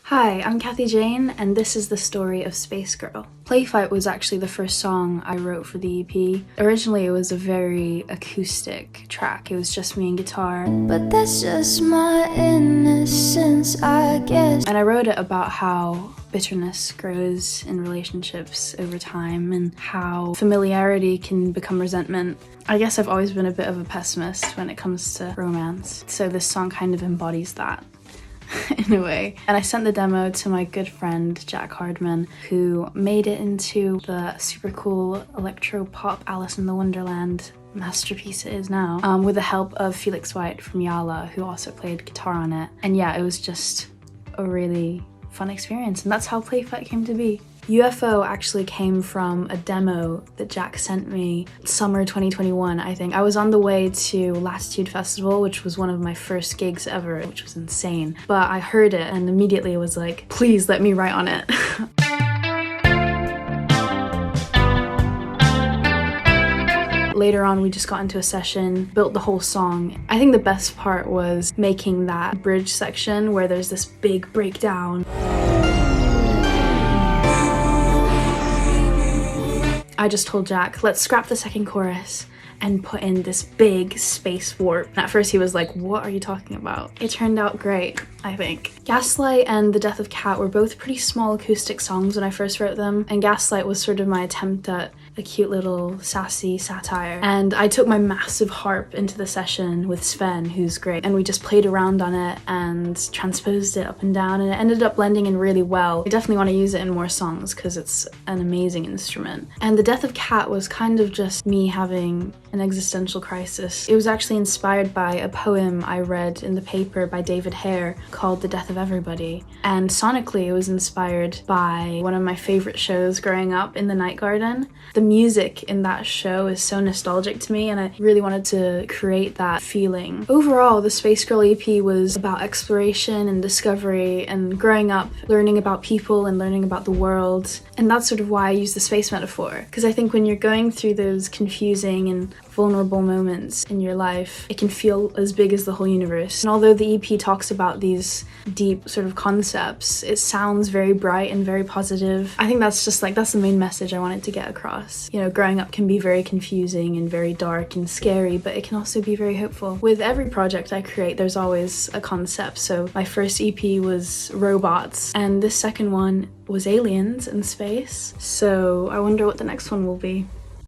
Hi, I'm Cathy Jane, and this is the story of Space Girl. Play Fight was actually the first song I wrote for the EP. Originally, it was a very acoustic track. It was just me and guitar. But that's just my innocence, I guess. And I wrote it about how bitterness grows in relationships over time and how familiarity can become resentment. I guess I've always been a bit of a pessimist when it comes to romance, so this song kind of embodies that. In a way. And I sent the demo to my good friend Jack Hardman, who made it into the super cool electro-pop Alice in the Wonderland masterpiece it is now, with the help of Felix White from Yala, who also played guitar on it. And yeah, it was just a really fun experience, and that's how Play Fight came to be. UFO actually came from a demo that Jack sent me summer 2021, I think. I was on the way to Latitude Festival, which was one of my first gigs ever, which was insane. But I heard it and immediately was like, please let me write on it. Later on, we just got into a session, built the whole song. I think the best part was making that bridge section where there's this big breakdown. I just told Jack, let's scrap the second chorus and put in this big space warp. And at first he was like, what are you talking about? It turned out great, I think. Gaslight and The Death of Cat were both pretty small acoustic songs when I first wrote them, and Gaslight was sort of my attempt at a cute little sassy satire. And I took my massive harp into the session with Sven, who's great, and we just played around on it and transposed it up and down, and it ended up blending in really well. I definitely want to use it in more songs because it's an amazing instrument. And The Death of Cat was kind of just me having an existential crisis. It was actually inspired by a poem I read in the paper by David Hare called The Death of Everybody. And sonically, it was inspired by one of my favorite shows growing up, In the Night Garden. The music in that show is so nostalgic to me, and I really wanted to create that feeling. Overall, the Space Girl EP was about exploration and discovery and growing up, learning about people and learning about the world. And that's sort of why I use the space metaphor, because I think when you're going through those confusing and vulnerable moments in your life, it can feel as big as the whole universe. And although the EP talks about these deep sort of concepts, it sounds very bright and very positive. I think that's the main message I wanted to get across. You know, growing up can be very confusing and very dark and scary, but it can also be very hopeful. With every project I create, there's always a concept. So my first EP was robots, and this second one was aliens in space. So I wonder what the next one will be.